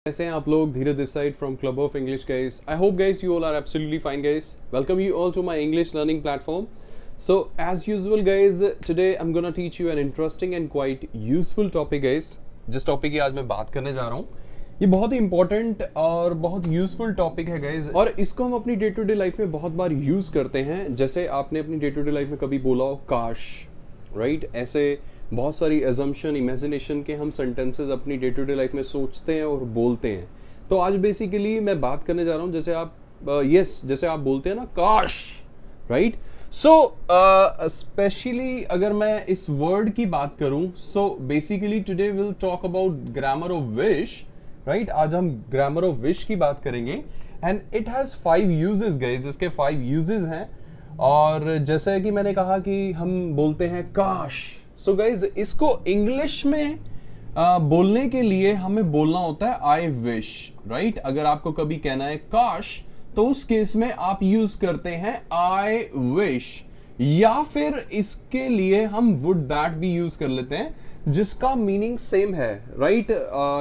कैसे हैं आप लोग? धीरे this side from club of English guys. I hope guys you all are absolutely fine guys. Welcome you all to my English learning platform. So as usual guys, today I'm gonna teach you an interesting and quite useful topic guys. जिस topic की आज मैं बात करने जा रहा हूँ ये बहुत ही इंपॉर्टेंट और बहुत यूजफुल टॉपिक है गाइज, और इसको हम अपनी डे टू डे लाइफ में बहुत बार यूज करते हैं. जैसे आपने अपनी डे टू डे लाइफ में कभी बोला हो काश, राइट? ऐसे बहुत सारी एजम्पशन, इमेजिनेशन के हम सेंटेंसेस अपनी डे टू डे लाइफ में सोचते हैं और बोलते हैं. तो आज बेसिकली मैं बात करने जा रहा हूँ जैसे आप जैसे आप बोलते हैं ना काश, राइट? सो स्पेशली अगर मैं इस वर्ड की बात करूं, so basically today will talk about grammar of wish, right? आज हम ग्रामर ऑफ विश की बात करेंगे and it has 5 uses guys. इसके 5 यूजेस हैं, और जैसे कि मैंने कहा कि हम बोलते हैं काश. सो गाइज इसको इंग्लिश में बोलने के लिए हमें बोलना होता है आई विश, राइट? अगर आपको कभी कहना है काश तो उस केस में आप यूज करते हैं आई विश, या फिर इसके लिए हम वुड दैट भी यूज कर लेते हैं जिसका मीनिंग सेम है, राइट?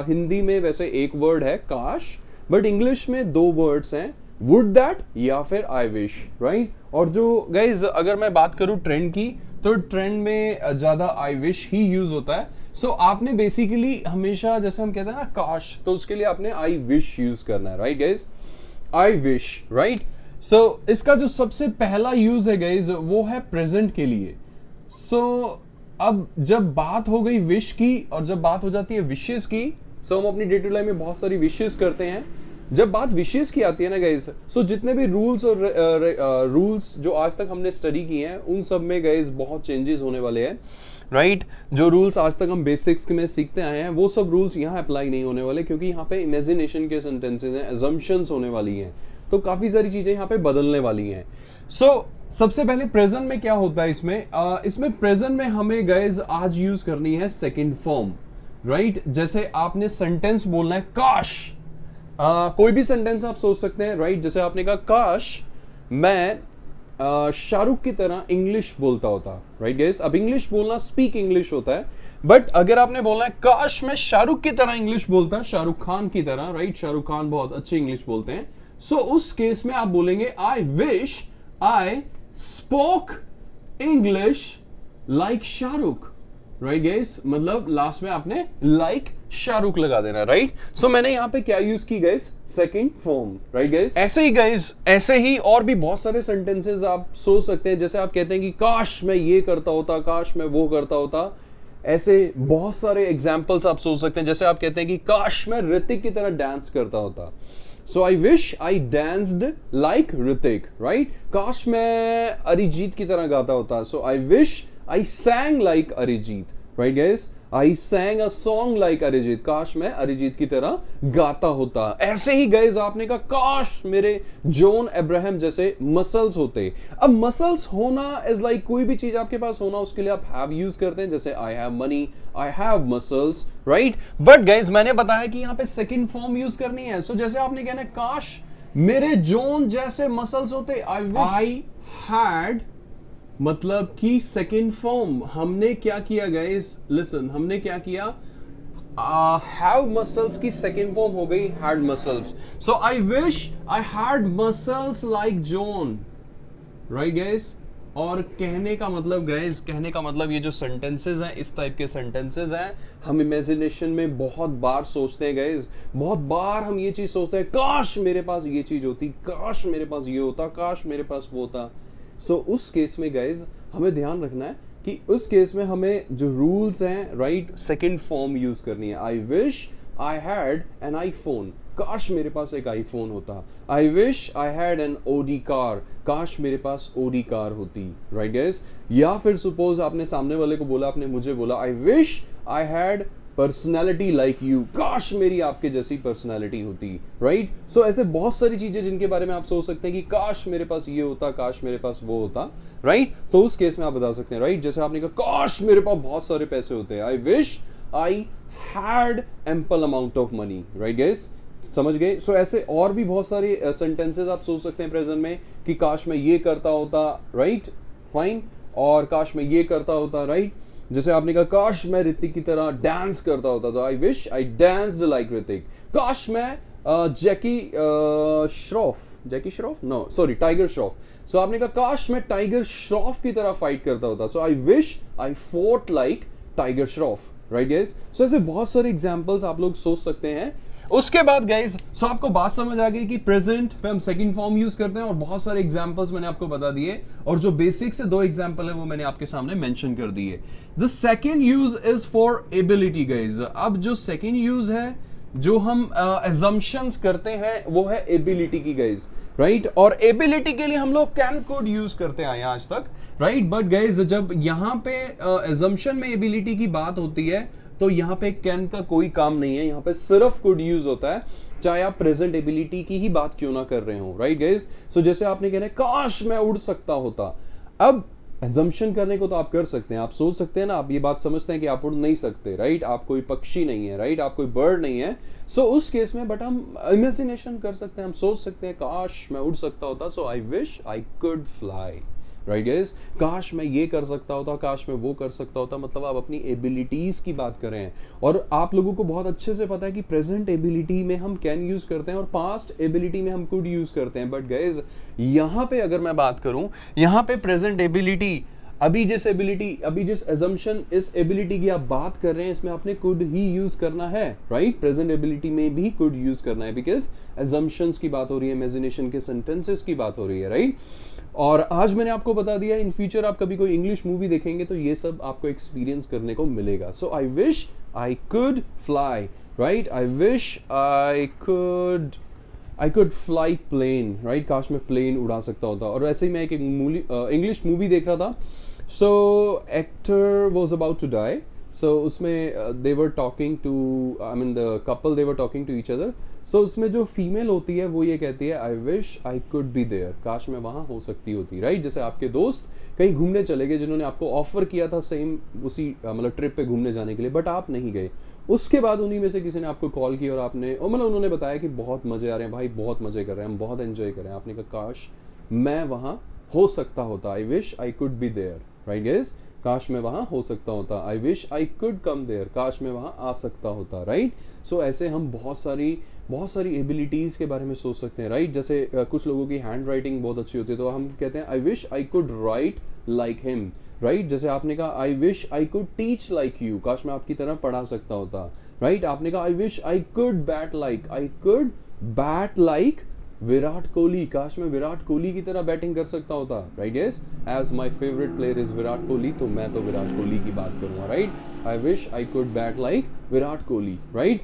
हिंदी में वैसे एक वर्ड है काश, बट इंग्लिश में 2 वर्ड्स हैं, वुड दैट या फिर आई विश, राइट? और जो गाइज अगर मैं बात करूं ट्रेंड की, तो ट्रेंड में ज्यादा आई विश ही यूज होता है. सो आपने बेसिकली हमेशा जैसे हम कहते हैं ना काश, तो उसके लिए आपने आई विश यूज करना है, right guys? I wish, right? So इसका जो सबसे पहला यूज है गाइज वो है प्रेजेंट के लिए. सो अब जब बात हो गई विश की और जब बात हो जाती है विशेस की, सो हम अपनी डे टू लाइफ में बहुत सारी विशेस करते हैं. जब बात विशेष की आती है ना गाइज, सो जितने भी रूल्स और रूल्स जो आज तक हमने स्टडी किए हैं उन सब में गाइज बहुत चेंजेस होने वाले हैं, राइट? जो रूल्स आज तक हम बेसिक्स में सीखते आए हैं वो सब रूल्स यहाँ अप्लाई नहीं होने वाले, क्योंकि यहाँ पे इमेजिनेशन के सेंटेंसेस हैं, अजम्पशंस होने वाली हैं, तो काफी सारी चीजें यहाँ पे बदलने वाली हैं. सो सबसे पहले प्रेजेंट में क्या होता है इसमें प्रेजेंट में हमें गाइज आज यूज करनी है सेकेंड फॉर्म, राइट? जैसे आपने सेंटेंस बोलना है काश, कोई भी सेंटेंस आप सोच सकते हैं, राइट? जैसे आपने कहा काश मैं शाहरुख की तरह इंग्लिश बोलता होता, राइट गाइस? अब इंग्लिश बोलना स्पीक इंग्लिश होता है, बट अगर आपने बोलना है काश मैं शाहरुख की तरह इंग्लिश बोलता, शाहरुख खान की तरह, राइट? शाहरुख खान बहुत अच्छी इंग्लिश बोलते हैं. सो उस केस में आप बोलेंगे आई wish I spoke English like Shahrukh, right guys? मतलब लास्ट में आपने लाइक शाहरुख लगा देना, राइट? सो मैंने यहां पे क्या यूज की guys? Second form, right guys? ऐसे ही गाइस, ऐसे ही और भी बहुत सारे सेंटेंसेस आप सोच सकते हैं. जैसे आप कहते हैं कि काश मैं ये करता होता, काश मैं वो करता होता. ऐसे बहुत सारे एग्जांपल्स आप सोच सकते हैं. जैसे आप कहते हैं कि काश मैं ऋतिक की तरह डांस करता होता, so I wish I danced like Hrithik, right? काश मैं अरिजीत की तरह गाता होता, so I wish I sang like Arijit, right guys? I sang a song like Arijit. काश मैं अरिजीत की तरह गाता होता. ऐसे ही guys आपने कहा काश मेरे जॉन अब्राहम जैसे मसल्स होते. अब मसल्स होना इज लाइक कोई भी चीज आपके पास होना, उसके लिए आप हैव यूज करते हैं. जैसे I have money, I have muscles, right? But guys मैंने बताया कि यहाँ पे सेकेंड फॉर्म यूज करनी है. सो जैसे आपने कहना है काश मेरे जॉन जैसे मसल्स होते, आई हैड, मतलब कि सेकेंड फॉर्म हमने क्या किया गाइस? लिसन, हमने क्या किया? हैव मसल्स की सेकेंड फॉर्म हो गई had muscles. So I wish I had muscles like John, right guys? और कहने का मतलब गाइस, कहने का मतलब ये जो सेंटेंसेस हैं, इस टाइप के सेंटेंसेस हैं, हम इमेजिनेशन में बहुत बार सोचते हैं गाइस. बहुत बार हम ये चीज सोचते हैं काश मेरे पास ये चीज होती, काश मेरे पास ये होता, काश मेरे पास वो होता. सो उस केस में गाइज हमें ध्यान रखना है कि उस केस में हमें जो रूल्स हैं, राइट, सेकेंड फॉर्म यूज करनी है. I wish I had an iPhone, काश मेरे पास एक आईफोन होता. I wish I had an Audi car, काश मेरे पास ओडी कार होती, राइट गाइज? या फिर सपोज आपने सामने वाले को बोला, आपने मुझे बोला आई wish I had personality like you, काश मेरी आपके जैसी पर्सनैलिटी होती, राइट? सो ऐसे बहुत सारी चीजें जिनके बारे में आप सोच सकते हैं कि काश मेरे पास ये होता, काश मेरे पास वो होता, राइट? तो उस केस में आप बता सकते हैं, राइट? जैसे आपने कहा काश मेरे पास बहुत सारे पैसे होते, I wish I had ample amount of money, right guys? समझ गए? सो ऐसे और भी बहुत सारे सेंटेंसेस आप सोच सकते हैं प्रेजेंट में कि काश मैं ये करता होता, राइट? फाइन. और काश मैं ये करता होता, राइट? जैसे आपने कहा काश मैं ऋतिक की तरह डांस करता होता, तो I wish I danced like Hrithik. काश मैं Jackie Shroff no sorry Tiger Shroff, so आपने कहा काश मैं टाइगर श्रॉफ की तरह फाइट करता होता, so I wish I fought like Tiger Shroff, right guys. So ऐसे बहुत सारे एग्जांपल्स आप लोग सोच सकते हैं। उसके बाद गाइस, सो आपको बात समझ आ गई कि प्रेजेंट पे हम सेकंड फॉर्म यूज करते हैं, और बहुत सारे एग्जांपल्स मैंने आपको बता दिए, और जो बेसिक से 2 एग्जांपल है वो मैंने आपके सामने मेंशन कर दिए। The second use is for ability guys. अब जो सेकंड यूज है, जो हम assumptions करते हैं, वो है एबिलिटी की गाइस, राइट। और एबिलिटी के लिए हम लोग कैन कुड यूज करते आए हैं आज तक, राइट। बट गाइस जब यहाँ पे assumption में एबिलिटी की बात होती है, तो यहाँ पे कैन का कोई काम नहीं है, यहाँ पे सिर्फ कुड यूज होता है, चाहे आप प्रेजेंट एबिलिटी की ही बात क्यों ना कर रहे हो, राइट गाइस। सो जैसे आपने कहना है काश मैं उड़ सकता होता, अब assumption करने को तो आप कर सकते हैं, आप सोच सकते हैं ना, आप ये बात समझते हैं कि आप उड़ नहीं सकते, राइट, आप कोई पक्षी नहीं है, राइट, आप कोई बर्ड नहीं है। सो उस केस में बट हम इमेजिनेशन कर सकते हैं, हम सोच सकते हैं काश मैं उड़ सकता होता, so I wish I could fly, right guys. काश मैं ये कर सकता होता, काश मैं वो कर सकता होता, मतलब आप अपनी एबिलिटीज की बात कर रहे हैं। और आप लोगों को बहुत अच्छे से पता है कि प्रेजेंट एबिलिटी में हम कैन यूज करते हैं और पास्ट एबिलिटी में हम कुड यूज करते हैं। बट गाइस यहाँ पे अगर मैं बात करूं, यहाँ पे प्रेजेंट एबिलिटी, अभी जिस assumption इस एबिलिटी की आप बात कर रहे हैं, इसमें आपने कुड ही यूज करना है, राइट। प्रेजेंट एबिलिटी में भी कुड यूज करना है, बिकॉज assumptions की बात हो रही है, इमेजिनेशन के सेंटेंसेस की बात हो रही है, राइट। और आज मैंने आपको बता दिया, इन फ्यूचर आप कभी कोई इंग्लिश मूवी देखेंगे तो ये सब आपको एक्सपीरियंस करने को मिलेगा। So I wish I could fly, right, I wish I could fly plane, right, काश मैं प्लेन उड़ा सकता होता। और ऐसे ही मैं एक इंग्लिश मूवी देख रहा था, so actor was about to die, so उसमें they were talking to, I mean the couple, they were talking to each other. So उसमें जो फीमेल होती है वो ये कहती है I wish I could be there, काश मैं वहां हो सकती होती, राइट। जैसे आपके दोस्त कहीं घूमने चले गए, जिन्होंने आपको ऑफर किया था सेम उसी मतलब ट्रिप पे घूमने जाने के लिए, बट आप नहीं गए। उसके बाद उन्हीं में से किसी ने आपको कॉल किया और आपने मतलब उन्होंने बताया कि बहुत मजे आ रहे हैं भाई, बहुत मजे कर रहे हैं हम, बहुत एंजॉय कर रहे हैं। आपने कहा काश मैं वहां हो सकता होता, I wish I could be there, right guys. काश मैं वहां हो सकता होता, I wish I could come there, काश मैं वहां आ सकता होता, राइट। सो ऐसे हम बहुत सारी एबिलिटीज के बारे में सोच सकते हैं, राइट। जैसे कुछ लोगों की हैंड राइटिंग बहुत अच्छी होती है, तो हम कहते हैं I wish I could write like him, right. जैसे आपने कहा आई wish I could teach like you, काश मैं आपकी तरह पढ़ा सकता होता, राइट। आपने कहा आई wish I could bat like Virat Kohli, काश मैं विराट कोहली की तरह बैटिंग कर सकता होता, right guys. As my favourite player is Virat Kohli, तो मैं तो विराट कोहली की बात करूंगा, right. I wish I could bat like Virat Kohli, right.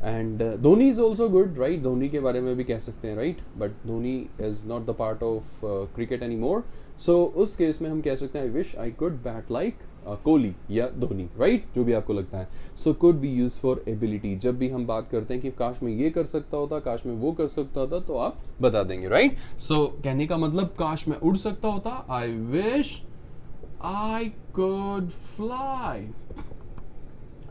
And Dhoni is also good, right, Dhoni के बारे में भी कह सकते हैं, right, but Dhoni is not the part of cricket any more. So उस केस में हम कह सकते हैं I wish I could bat like Kohli या धोनी, राइट, जो भी आपको लगता है। So could be use for ability. जब भी हम बात करते हैं कि काश मैं ये कर सकता होता, काश मैं वो कर सकता होता, तो आप बता देंगे, राइट। सो कहने का मतलब काश मैं उड़ सकता होता, I wish I could fly,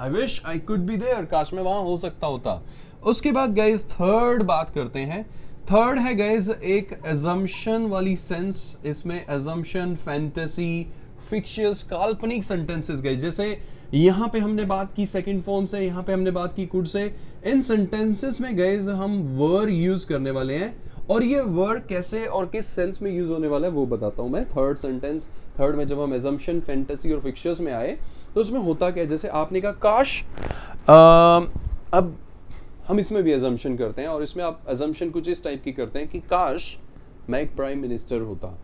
I wish I could be there, काश मैं वहां हो सकता होता। उसके बाद गाइज थर्ड बात करते हैं। थर्ड है गाइज एक assumption वाली सेंस, इसमें assumption, फैंटेसी, फिक्शियस, काल्पनिक सेंटेंसेस गाइज। जैसे यहाँ पे हमने बात की सेकंड फॉर्म से, यहाँ पे हमने बात की कुड से। इन सेंटेंसेस में गाइज हम वर यूज करने वाले हैं, और ये वर्ड कैसे और किस सेंस में यूज होने वाला है वो बताता हूं मैं। थर्ड में जब हम assumption, फैंटेसी और फिक्शर्स में आए, तो उसमें होता क्या है, जैसे आपने कहा काश, अब हम इसमें भी assumption करते हैं, और इसमें आप assumption कुछ इस टाइप की करते हैं कि काश मैं एक प्राइम मिनिस्टर होता।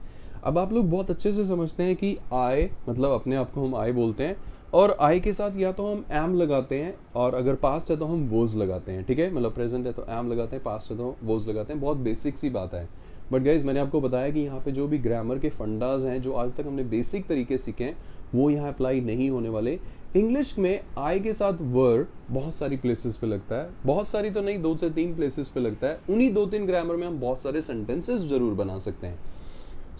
अब आप लोग बहुत अच्छे से समझते हैं कि आई मतलब अपने आप को हम आई बोलते हैं, और आई के साथ या तो हम एम लगाते हैं, और अगर पास्ट है तो हम वोज लगाते हैं, ठीक है। मतलब प्रेजेंट है तो एम लगाते हैं, पास्ट है तो वोज लगाते हैं। बहुत बेसिक सी बात है, बट गाइज मैंने आपको बताया कि यहाँ पे जो भी ग्रामर के फंडाज हैं, जो आज तक हमने बेसिक तरीके सीखे हैं, वो यहाँ अप्लाई नहीं होने वाले। इंग्लिश में आई के साथ वर बहुत सारी प्लेसेस पे लगता है, बहुत सारी तो नहीं, 2 से 3 प्लेसेस पे लगता है। उन्हीं 2-3 ग्रामर में हम बहुत सारे सेंटेंसेस जरूर बना सकते हैं।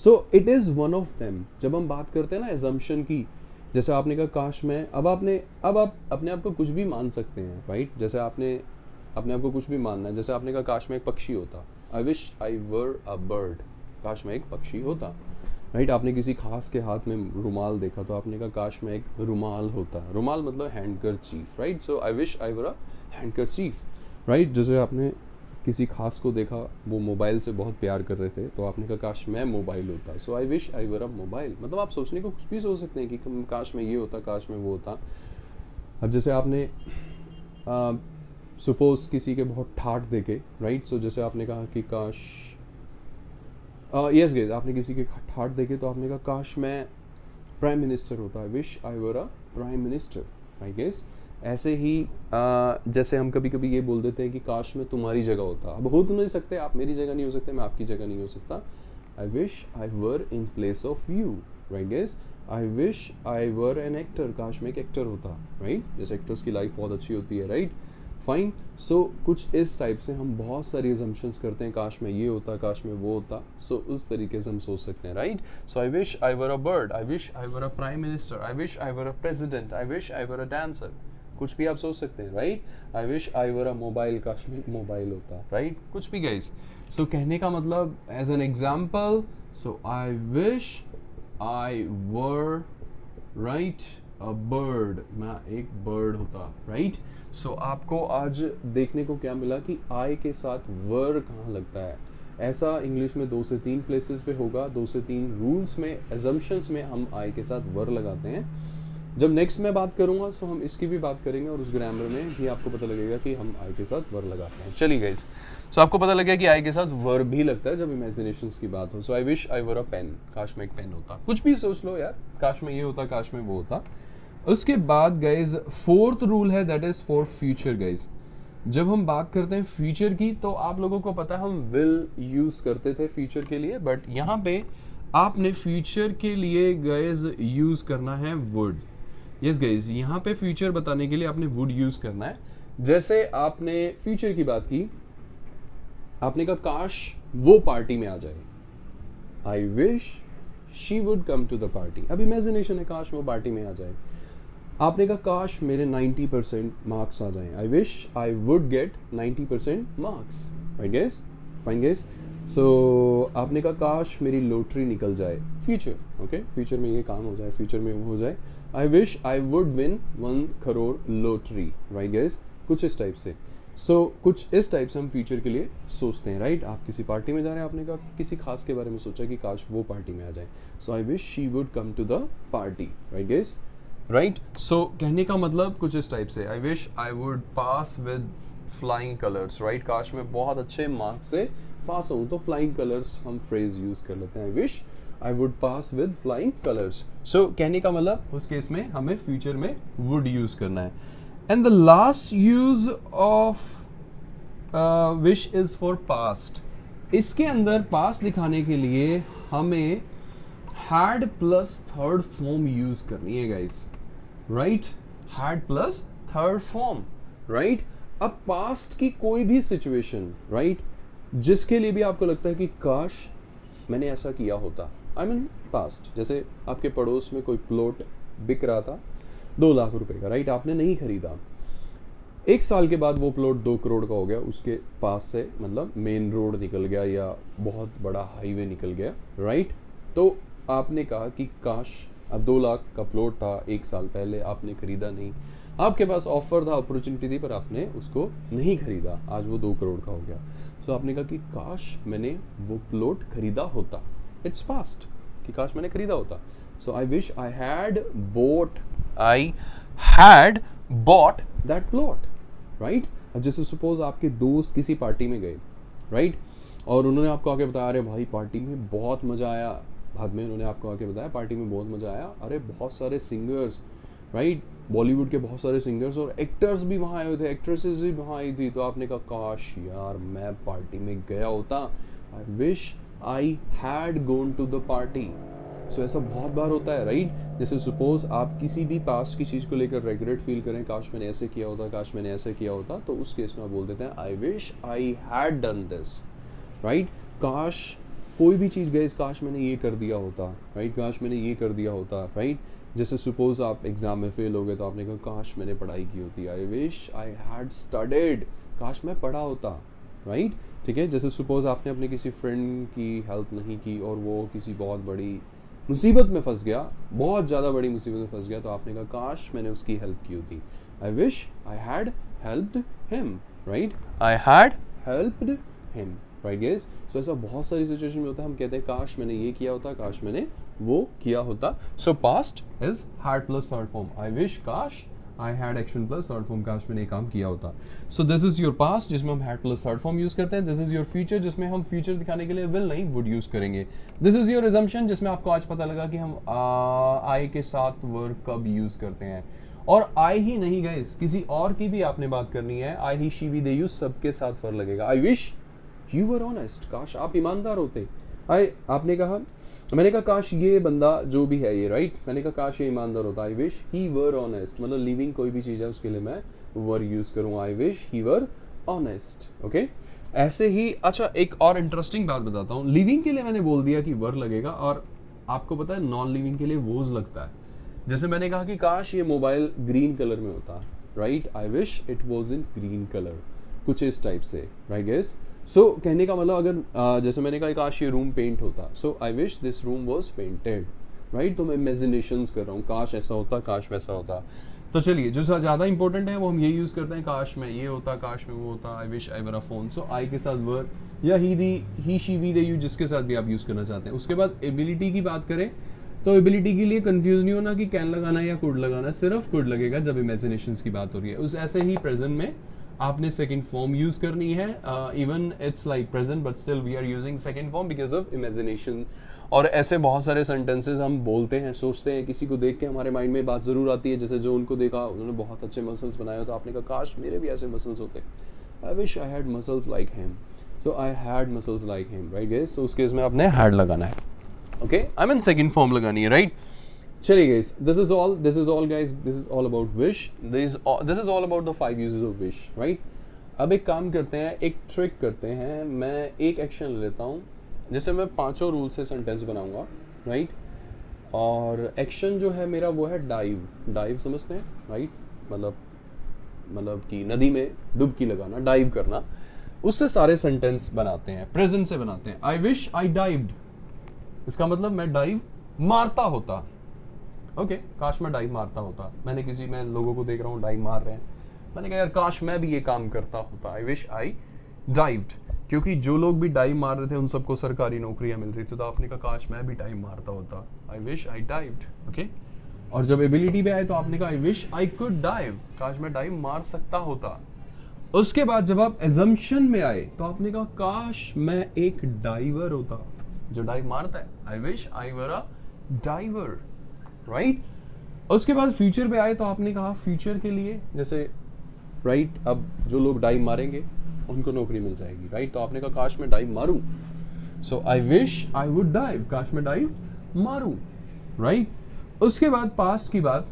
So it is one of them. जब हम बात करते हैं ना assumption की, जैसे आपने कहा काश मैं, अब आप अपने आप को कुछ भी मान सकते हैं, राइट। जैसे आपने अपने आप को कुछ भी मानना है, जैसे आपने कहा काश मैं एक पक्षी होता, I wish I were a bird, काश मैं एक पक्षी होता, राइट। आपने किसी खास के हाथ में रुमाल देखा तो आपने कहा काश में एक रुमाल होता। रुमाल मतलब handkerchief, right. So I wish I were a handkerchief, right. जैसे आपने किसी खास को देखा, वो मोबाइल से बहुत प्यार कर रहे थे तो आपने कहा काश मैं मोबाइल होता। So I wish I were a mobile. मतलब आप सोचने को कुछ भी सोच सकते हैं कि काश में ये होता, काश में वो होता। अब जैसे आपने सपोज किसी के बहुत ठाट देखे, राइट। सो जैसे आपने कहा कि काश यस गाइस, आपने किसी के ठाट देखे तो आपने कहा काश मैं प्राइम मिनिस्टर होता। I wish I were a prime minister, I guess. ऐसे ही जैसे हम कभी कभी ये बोल देते हैं कि काश मैं तुम्हारी जगह होता। अब हो तो नहीं सकते, आप मेरी जगह नहीं हो सकते, मैं आपकी जगह नहीं हो सकता। I wish I were in place of you, right guess. I wish I were an actor, काश मैं एक एक्टर होता, राइट। जैसे एक्टर्स की लाइफ बहुत अच्छी होती है, राइट। फाइन। सो कुछ इस टाइप से हम बहुत सारी assumptions करते हैं, काश में ये होता, काश में वो होता। सो उस तरीके से हम सोच सकते हैं, right. So I wish I were a bird, I wish I were a prime minister, I wish I were a president, I wish I were a dancer. कुछ भी आप सोच सकते हैं, right. I wish I were a mobile, काश में mobile होता, right. कुछ भी गाइस। सो कहने का मतलब as an example, so I wish I were, right, a bird, मैं एक बर्ड होता, राइट। सो आपको आज देखने को क्या मिला कि आई के साथ वर कहाँ लगता है। ऐसा इंग्लिश में 2 से 3 प्लेसेस पे होगा, 2 से 3 रूल्स में, एजम्पशंस में हम आई के साथ वर लगाते हैं। जब नेक्स्ट मैं बात करूंगा सो हम इसकी भी बात करेंगे और उस ग्रामर में भी आपको पता लगेगा कि हम आई के साथ वर लगाते हैं। चलिए गाइस, सो आपको पता लगा कि आई के साथ वर भी लगता है जब इमेजिनेशंस की बात हो। सो I wish I were a pen, काश में एक पेन होता। कुछ भी सोच लो यार, काश में ये होता, काश में वो होता। उसके बाद गाइज 4th रूल है, that is for future guys. जब हम बात करते हैं फ्यूचर की तो आप लोगों को पता है हम विल यूज करते थे फ्यूचर के लिए, बट यहाँ पे आपने फ्यूचर के लिए गाइज यूज करना है वुड। यस गाइज, यहाँ पे फ्यूचर बताने के लिए आपने वुड यूज करना है। जैसे आपने फ्यूचर की बात की, आपने कहा काश वो पार्टी में आ जाए। I wish she would come to the party. अब इमेजिनेशन है, काश वो पार्टी में आ जाए। आपने कहा काश मेरे 90% मार्क्स आ जाएं। I wish I would get 90% marks, right guys, fine guys. So आपने कहा काश मेरी लॉटरी निकल जाए, फ्यूचर, ओके, फ्यूचर में ये काम हो जाए, फ्यूचर में वो हो जाए। I wish I would win 1 crore lottery, right guys. कुछ इस टाइप से। सो कुछ इस टाइप से हम फ्यूचर के लिए सोचते हैं, राइट। आप किसी पार्टी में जा रहे हैं, आपने कहा किसी खास के बारे में सोचा कि काश वो पार्टी में आ जाए। So I wish she would come to the party, right guys, right. So कहने का मतलब कुछ इस टाइप से, I wish I would pass with flying colours, right. काश में बहुत अच्छे मार्क्स से पास हूँ, तो फ्लाइंग कलर्स हम फ्रेज यूज कर लेते हैं, I wish I would pass with flying colours. So कहने का मतलब उस केस में हमें फ्यूचर में वुड यूज करना है। And the last use of wish is for past. इसके अंदर पास्ट दिखाने के लिए हमें had plus third form use करनी है guys, right. Had plus third form, right. अब पास्ट की कोई भी सिचुएशन, राइट, जिसके लिए भी आपको लगता है कि काश मैंने ऐसा किया होता, आई मीन पास्ट। जैसे आपके पड़ोस में कोई प्लॉट बिक रहा था 2 लाख रुपए का, राइट, आपने नहीं खरीदा। 1 साल के बाद वो प्लॉट 2 करोड़ का हो गया, उसके पास से मतलब मेन रोड निकल गया या बहुत बड़ा हाईवे निकल गया, राइट। तो आपने कहा कि काश, अब 2 लाख का प्लॉट था 1 साल पहले, आपने खरीदा नहीं। आपके पास ऑफर था, अपॉर्चुनिटी थी, पर आपने उसको नहीं खरीदा, आज वो 2 करोड़ का हो गया। सो आपने कहा कि काश मैंने वो प्लॉट खरीदा होता। इट्स पास्ट, कि काश मैंने खरीदा होता। So I wish I had bought that plot, right. अब जैसे सपोज आपके दोस्त किसी पार्टी में गए, राइट, और उन्होंने आपको आके बताया अरे भाई पार्टी में बहुत मजा आया। बाद में उन्होंने आपको आके बताया पार्टी में बहुत मजा आया, अरे बहुत सारे सिंगर्स, राइट, बॉलीवुड के बहुत सारे सिंगर्स और एक्टर्स भी वहाँ आए हुए थे, एक्ट्रेसेस भी वहाँ आई थी। तो आपने कहा काश यार मैं पार्टी में गया होता। I wish I had gone to the party. So ऐसा बहुत बार होता है, राइट। जैसे सपोज आप किसी भी पास्ट की चीज़ को लेकर रिग्रेट फील करें, काश मैंने ऐसे किया होता, काश मैंने ऐसे किया होता, तो उस केस में आप बोल देते हैं I wish I had done this, right. काश कोई भी चीज़ गई, काश मैंने ये कर दिया होता, राइट, काश मैंने ये कर दिया होता, राइट। जैसे सपोज आप एग्जाम में फेल हो गए तो आपने कहा काश मैंने पढ़ाई की होती, I wish I had studied, काश मैं पढ़ा होता, राइट। ठीक है, जैसे सपोज आपने अपने किसी फ्रेंड की हेल्प नहीं की और वो किसी बहुत बड़ी मुसीबत में फंस गया, बहुत ज़्यादा बड़ी मुसीबत में फंस गया, तो आपने कहा काश मैंने उसकी हेल्प की होती। I wish I had helped him, right, I had helped him, right guys. So ऐसा बहुत सारी सिचुएशन में होता है, हम कहते हैं काश मैंने ये किया होता, काश मैंने वो किया होता। So past is had plus third form, I wish, काश, I had action plus third form, काश मैंने काम किया होता। So this is your past जिसमें हम had plus third form use करते हैं। दिस इज योर फ्यूचर जिसमें हम फ्यूचर दिखाने के लिए विल नहीं वुड यूज करेंगे। दिस इज योर अजम्पशन जिसमें आपको आज पता लगा कि हम आई के साथ वर्ब कब यूज करते हैं। और आई ही नहीं गाइस, किसी और की भी आपने बात करनी है, आई ही शी वी दे यू सबके साथ वर्ब लगेगा। I wish you were honest, काश आप ईमानदार होते। आपने कहा, मैंने कहा काश ये बंदा जो भी है ये, राइट, मैंने कहा काश ये ईमानदार होता। I wish he were honest, मतलब लिविंग कोई भी चीज़ है उसके लिए मैं वर यूज करूँ, I wish he were honest, okay. ऐसे ही अच्छा एक और इंटरेस्टिंग बात बताता हूँ, लिविंग के लिए मैंने बोल दिया कि वर लगेगा, और आपको पता है नॉन लिविंग के लिए वोज लगता है। जैसे मैंने कहा कि काश ये मोबाइल ग्रीन कलर में होता, right, I wish it was in green colour, कुछ इस टाइप से, राइट गाइस। सो कहने का मतलब अगर जैसे मैंने कहा काश ये रूम पेंट होता, so I wish this room was painted, right. तो मैं इमेजिनेशंस कर रहा हूँ, काश ऐसा होता, काश वैसा होता। तो चलिए जो ज़्यादा इंपॉर्टेंट है वो हम ये यूज़ करते हैं, काश में ये होता, काश में वो होता, I wish I were a phone. सो आई के साथ वर या ही शी वी दे यू, जिसके साथ भी आप यूज़ करना चाहते हैं। उसके बाद एबिलिटी की बात करें तो एबिलिटी के लिए कंफ्यूज नहीं होना कि कैन लगाना है या कुड लगाना है, सिर्फ कुड लगेगा जब इमेजिनेशंस की बात हो रही है। उस ऐसे ही प्रेजेंट में आपने सेकंड फॉर्म यूज करनी है, even it's like present but still we are using second form because of imagination. और ऐसे बहुत सारे सेंटेंसेस हम बोलते हैं, सोचते हैं, किसी को देख के हमारे माइंड में बात ज़रूर आती है, जैसे जो उनको देखा उन्होंने बहुत अच्छे मसल्स बनाए, तो आपने कहा काश मेरे भी ऐसे मसल्स होते, I wish I had muscles like him, so I had muscles like him, right guys. So उस केस में आपने हैड लगाना है, okay, I mean second form लगानी है, राइट। चलिए guys, this is all guys, this is all about wish, this is all about the 5 uses of wish, right। अब एक काम करते हैं, एक ट्रिक करते हैं, मैं एक एक्शन ले लेता हूँ, जैसे मैं 5 रूल से सेंटेंस बनाऊंगा, राइट। और एक्शन जो है मेरा वो है डाइव समझते हैं, राइट, मतलब कि नदी में डुबकी लगाना, डाइव करना, उससे सारे सेंटेंस बनाते हैं, प्रेजेंट से बनाते हैं। आई विश आई डाइव्ड, इसका मतलब मैं डाइव मारता होता, ओके, काश मैं डाइव मारता होता। मैं लोगों को देख रहा हूँ डाइव मार रहे हैं, मैंने कहा यार काश मैं भी ये काम करता होता, आई विश आई डाइव्ड, क्योंकि जो लोग भी डाइव मार रहे थे उन सबको सरकारी नौकरियां मिल रही थी, तो आपने कहा काश मैं भी डाइव मारता होता, I wish I dived, okay. और जब एबिलिटी पे आए तो आपने कहा आई विश आई कुड डाइव, काश मैं डाइव मार सकता होता। उसके बाद जब आप एजम्पशन में आए तो आपने कहा काश मैं एक डाइवर होता, जो डाइव मारता है, I wish I were a diver, right. उसके बाद फ्यूचर पे आए तो आपने कहा फ्यूचर के लिए, जैसे राइट, अब जो लोग डाइव मारेंगे उनको नौकरी मिल जाएगी, राइट। तो आपने कहा काश मैं डाइव मारूं, so I wish I would dive, काश मैं डाइव मारूं, राइट। उसके बाद पास्ट की बात,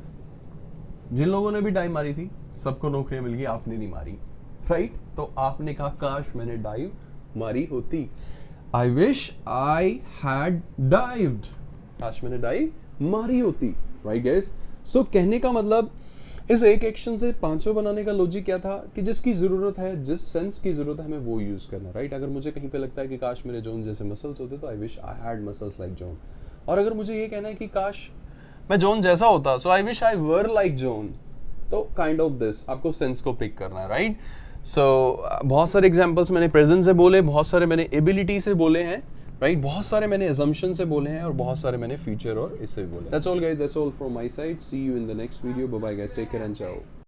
जिन लोगों ने भी डाइव मारी थी सबको नौकरियां मिल गई, आपने नहीं मारी, राइट। तो आपने कहा काश मैंने डाइव मारी होती, I wish I had dived, काश मैंने डाइव मारी होती, राइट गाइस। सो कहने का मतलब इस एक एक्शन से 5 बनाने का लॉजिक क्या था कि जिसकी जरूरत है, जिस सेंस की जरूरत है, हमें वो यूज करना, राइट। अगर मुझे कहीं पे लगता है कि काश मेरे जॉन जैसे मसल्स होते तो I wish I had muscles like John. और अगर मुझे ये कहना है कि काश मैं जॉन जैसा होता, so I wish I were like John, तो काइंड ऑफ दिस आपको सेंस को पिक करना है, राइट। सो बहुत सारे एग्जाम्पल्स मैंने प्रेजेंट से बोले, बहुत सारे मैंने एबिलिटी से बोले हैं, राइट, बहुत सारे मैंने assumption से बोले हैं और बहुत सारे मैंने future और इससे बोले। That's all guys, that's all from my side. See you in the next video. Bye bye guys, take care and ciao.